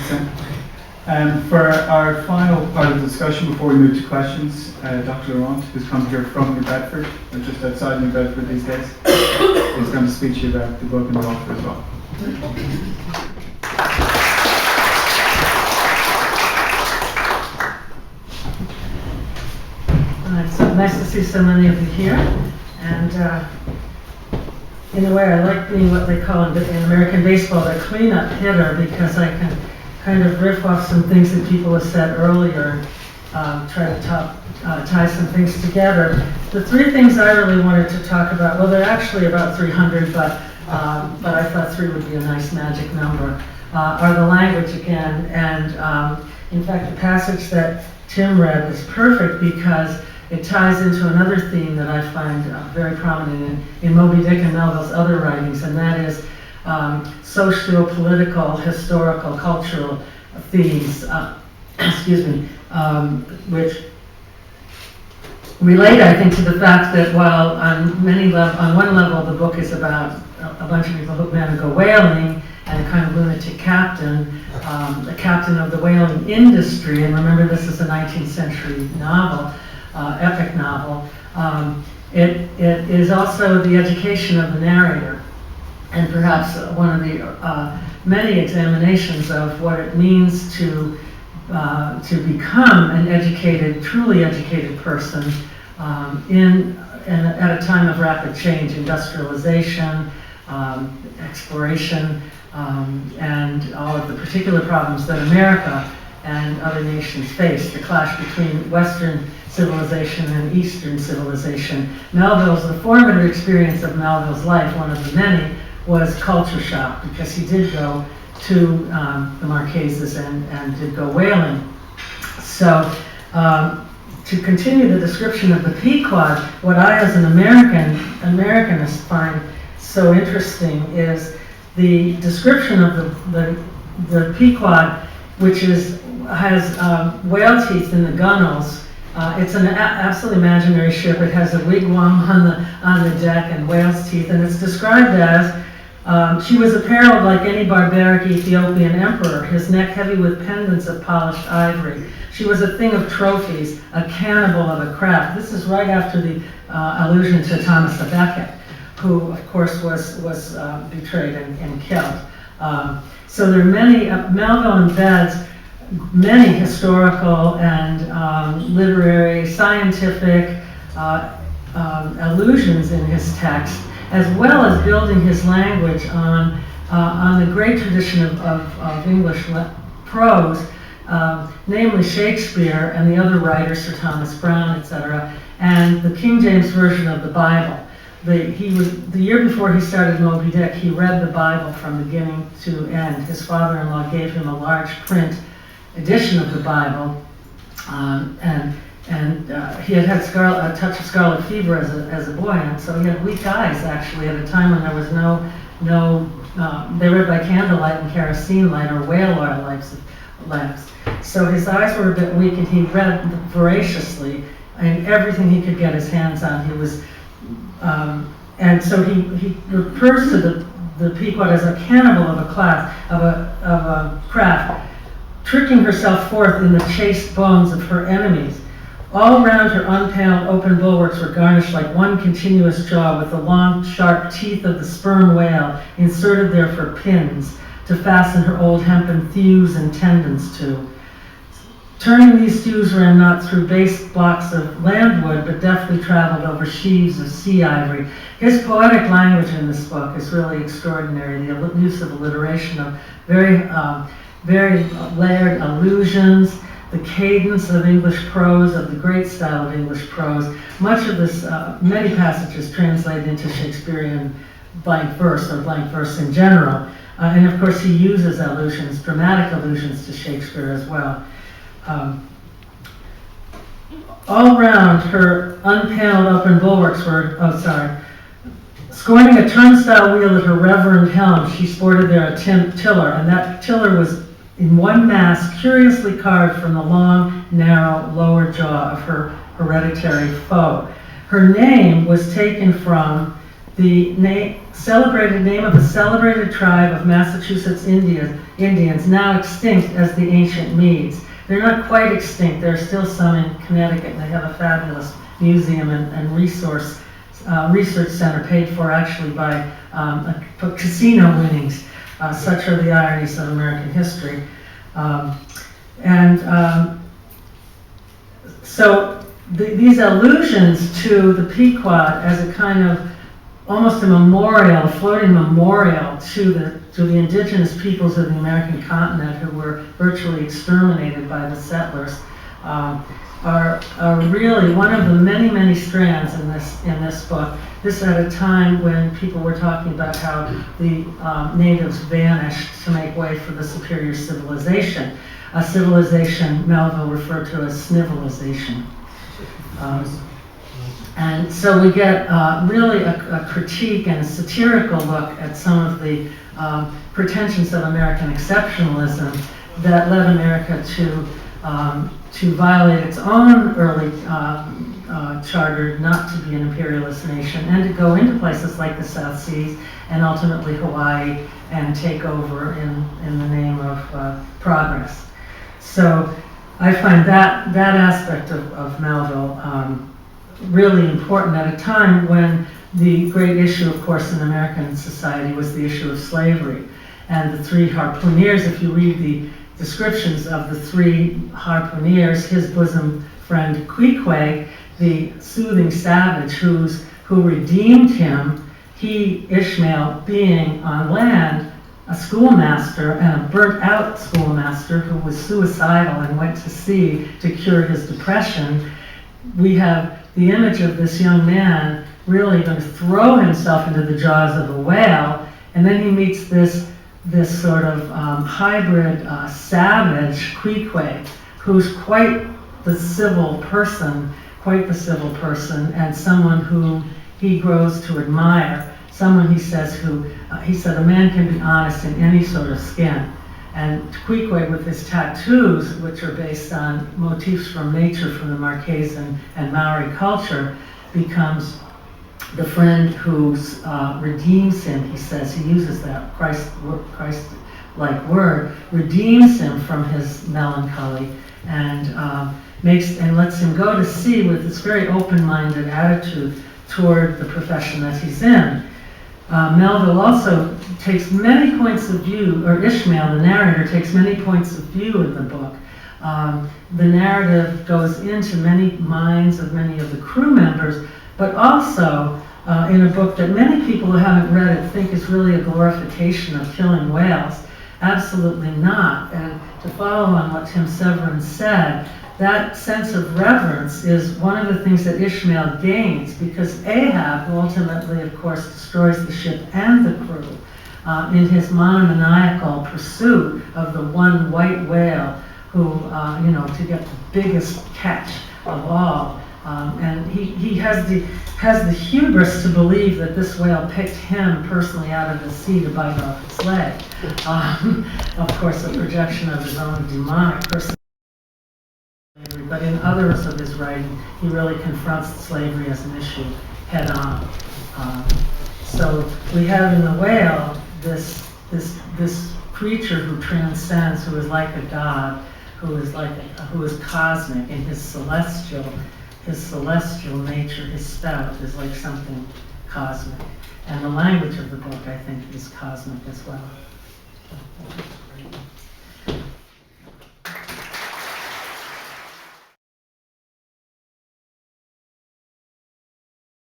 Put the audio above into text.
Sam. For our final part of the discussion before we move to questions, Dr. Laurent, who's come here from New Bedford, or just outside New Bedford these days, is going to speak to you about the book and the author as well. It's nice to see so many of you here, and in a way I like being what they call in American baseball the cleanup hitter, because I can kind of riff off some things that people have said earlier, try to tie some things together. The three things I really wanted to talk about, well, they're actually about 300, but I thought 3 would be a nice magic number, are the language again, and in fact the passage that Tim read is perfect because it ties into another theme that I find very prominent in Moby Dick and Melville's other writings, and that is socio-political, historical, cultural themes, which relate, I think, to the fact that while on one level the book is about a bunch of people who man who go whaling and a kind of lunatic captain, the captain of the whaling industry, and remember this is a 19th century novel, epic novel, it is also the education of the narrator, and perhaps one of the many examinations of what it means to become an educated, truly educated person at a time of rapid change, industrialization, exploration, and all of the particular problems that America and other nations face, the clash between Western civilization and Eastern civilization. The formative experience of Melville's life, one of the many, was culture shock, because he did go to the Marquesas and did go whaling. So to continue the description of the Pequod, what I as an Americanist find so interesting is the description of the Pequod, which has whale teeth in the gunwales. It's an absolutely imaginary ship. It has a wigwam on the deck and whale's teeth, and it's described as she was apparelled like any barbaric Ethiopian emperor, his neck heavy with pendants of polished ivory. She was a thing of trophies, a cannibal of a craft. This is right after the allusion to Thomas à Becket, who, of course, was betrayed and killed. So there are many, Melville embeds many historical and literary, scientific allusions in his text, as well as building his language on the great tradition of English prose, namely Shakespeare and the other writers, Sir Thomas Browne, etc., and the King James Version of the Bible. The year before he started Moby Dick, he read the Bible from beginning to end. His father-in-law gave him a large print edition of the Bible, and he had a touch of scarlet fever as a boy, and so he had weak eyes actually at a time when there was they read by candlelight and kerosene light or whale oil lamps. So his eyes were a bit weak, and he read voraciously, and everything he could get his hands on. He was, and so he refers to the Pequod as a cannibal of a craft, tricking herself forth in the chased bones of her enemies. All round her unpaneled open bulwarks were garnished like one continuous jaw, with the long, sharp teeth of the sperm whale inserted there for pins to fasten her old hempen thews and tendons to. Turning these thews ran not through base blocks of landwood, but deftly traveled over sheaves of sea ivory. His poetic language in this book is really extraordinary. The use of alliteration of very layered allusions, the cadence of English prose, of the great style of English prose. Much of this, many passages translate into Shakespearean blank verse, or blank verse in general. And of course he uses allusions, dramatic allusions to Shakespeare as well. All round her unpaneled open bulwarks were, scorning a turnstile wheel at her reverend helm, she sported there a tiller, and that tiller was in one mass curiously carved from the long, narrow lower jaw of her hereditary foe. Her name was taken from the celebrated name of a celebrated tribe of Massachusetts Indians, now extinct as the ancient Medes. They're not quite extinct. There are still some in Connecticut, and they have a fabulous museum and research center paid for actually by casino winnings. Such are the ironies of American history. So these allusions to the Pequot as a kind of almost a memorial, a floating memorial to the indigenous peoples of the American continent who were virtually exterminated by the settlers, are really one of the many, many strands in this book. This at a time when people were talking about how the natives vanished to make way for the superior civilization, a civilization Melville referred to as snivelization. And so we get really a critique and a satirical look at some of the pretensions of American exceptionalism that led America to violate its own early charter not to be an imperialist nation and to go into places like the South Seas and ultimately Hawaii and take over in the name of progress. So I find that aspect of Melville really important at a time when the great issue, of course, in American society was the issue of slavery. And the three harpooneers, if you read the descriptions of the three harpooneers, his bosom friend Queequeg, the soothing savage who redeemed him, he, Ishmael, being on land, a schoolmaster and a burnt-out schoolmaster who was suicidal and went to sea to cure his depression. We have the image of this young man really going to throw himself into the jaws of a whale, and then he meets this sort of hybrid savage, Queequeg, who's quite the civil person, and someone whom he grows to admire. Someone, he said, a man can be honest in any sort of skin. And Queequeg, with his tattoos, which are based on motifs from nature from the Marquese and Maori culture, becomes the friend who redeems him. He says, he uses that Christ-like word, redeems him from his melancholy and lets him go to sea with this very open-minded attitude toward the profession that he's in. Melville also takes many points of view, or Ishmael, the narrator, takes many points of view in the book. The narrative goes into many minds of many of the crew members, but also in a book that many people who haven't read it think is really a glorification of killing whales. Absolutely not. And to follow on what Tim Severin said, that sense of reverence is one of the things that Ishmael gains, because Ahab, who ultimately, of course, destroys the ship and the crew, in his monomaniacal pursuit of the one white whale who, to get the biggest catch of all. And he has the hubris to believe that this whale picked him personally out of the sea to bite off his leg. Of course, a projection of his own demonic personality. But in others of his writing, he really confronts slavery as an issue head on. So we have in the whale this creature who transcends, who is like a god, who is cosmic in his celestial nature. His spout is like something cosmic, and the language of the book, I think, is cosmic as well.